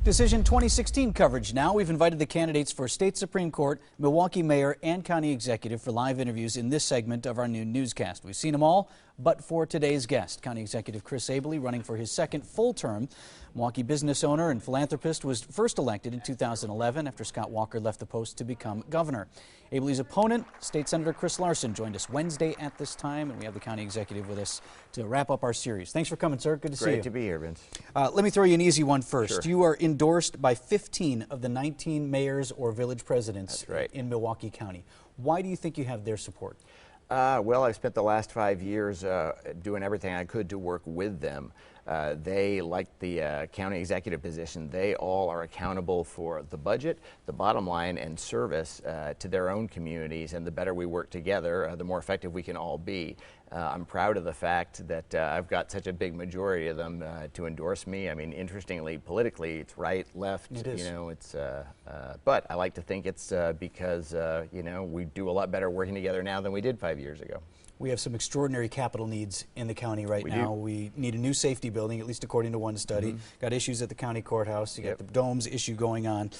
Decision 2016 coverage now. We've invited the candidates for State Supreme Court, Milwaukee Mayor, and County Executive for live interviews in this segment of our new newscast. We've seen them all, but for today's guest, County Executive Chris Abele, running for his second full term. Milwaukee business owner and philanthropist, was first elected in 2011 after Scott Walker left the post to become governor. Abele's opponent, State Senator Chris Larson, joined us Wednesday at this time, and we have the County Executive with us to wrap up our series. Thanks for coming, sir. Good to see you. Great to be here, Vince. Let me throw you an easy one first. Sure. You are endorsed by 15 of the 19 mayors or village presidents in Milwaukee County. Why do you think you have their support? Well, I've spent the last 5 years doing everything I could to work with them. They, like the county executive position, they all are accountable for the budget, the bottom line, and service to their own communities. And the better we work together, the more effective we can all be. I'm proud of the fact that I've got such a big majority of them to endorse me. I mean, interestingly, politically, it's right, left. It is. You know, it's. But I like to think it's because you know, we do a lot better working together now than we did 5 years ago. We have some extraordinary capital needs in the county right now. We need a new safety building, at least according to one study. Got issues at the county courthouse. You got the domes issue going on.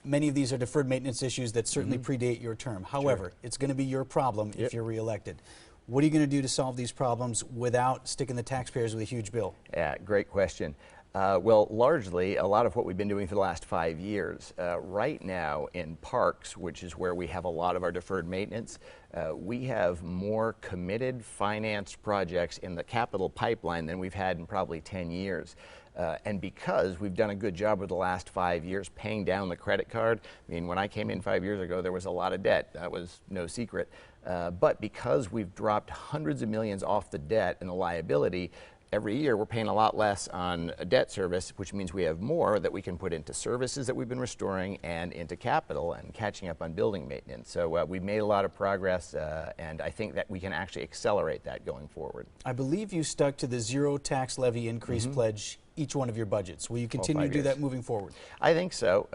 Many of these are deferred maintenance issues that certainly predate your term. However, it's going to be your problem if you're reelected. What are you going to do to solve these problems without sticking the taxpayers with a huge bill? Yeah, great question. Well, largely, a lot of what we've been doing for the last 5 years, right now in parks, which is where we have a lot of our deferred maintenance, we have more committed finance projects in the capital pipeline than we've had in probably 10 years. And because we've done a good job over the last 5 years paying down the credit card, I mean, when I came in 5 years ago, there was a lot of debt. That was no secret. But because we've dropped hundreds of millions off the debt and the liability, every year we're paying a lot less on a debt service, which means we have more that we can put into services that we've been restoring and into capital and catching up on building maintenance. So we've made a lot of progress, and I think that we can actually accelerate that going forward. I believe you stuck to the zero tax levy increase pledge each one of your budgets. Will you continue to do that moving forward? I think so.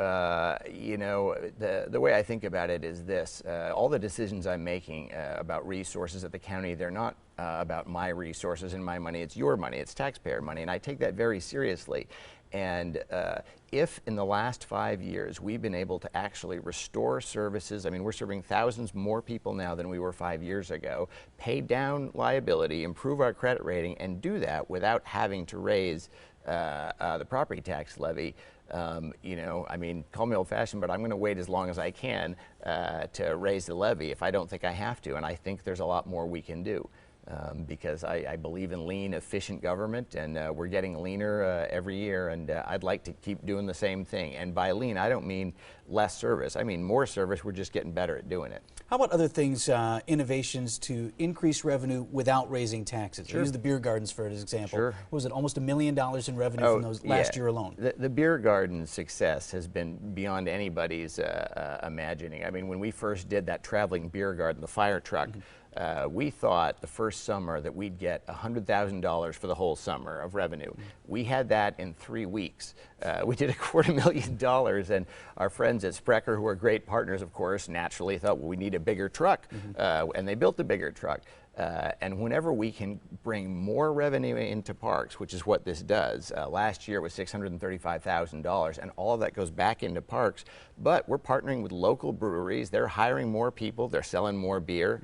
You know, the way I think about it is this. All the decisions I'm making about resources at the county, they're not about my resources and my money. It's your money. It's taxpayer money, and I take that very seriously. And if in the last 5 years we've been able to actually restore services, I mean, we're serving thousands more people now than we were 5 years ago, pay down liability, improve our credit rating, and do that without having to raise the property tax levy. You know, I mean, call me old-fashioned, but I'm going to wait as long as I can to raise the levy if I don't think I have to. And I think there's a lot more we can do. Because I believe in lean, efficient government, and we're getting leaner every year, and I'd like to keep doing the same thing. And by lean, I don't mean less service. I mean more service. We're just getting better at doing it. How about other things, innovations to increase revenue without raising taxes? Use the beer gardens for example. What was it, almost $1 million in revenue from those last year alone? The beer garden's success has been beyond anybody's imagining. I mean, when we first did that traveling beer garden, the fire truck, we thought the first summer that we'd get $100,000 for the whole summer of revenue. We had that in 3 weeks. We did $250,000, and our friends at Sprecher, who are great partners, of course, naturally thought, well, we need a bigger truck, and they built a bigger truck. And whenever we can bring more revenue into parks, which is what this does, last year it was $635,000, and all of that goes back into parks, but we're partnering with local breweries. They're hiring more people. They're selling more beer.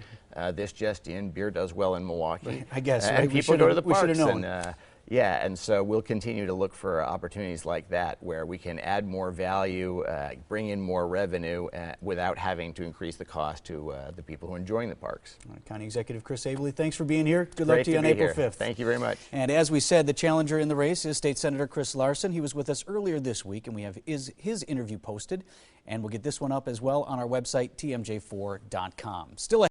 This just in, beer does well in Milwaukee. I guess, and people go to the parks. Known. Yeah, and so we'll continue to look for opportunities like that where we can add more value, bring in more revenue without having to increase the cost to the people who are enjoying the parks. County Executive Chris Abele, thanks for being here. Good luck to you on April 5th. Thank you very much. And as we said, the challenger in the race is State Senator Chris Larson. He was with us earlier this week, and we have his interview posted, and we'll get this one up as well on our website, TMJ4.com. Still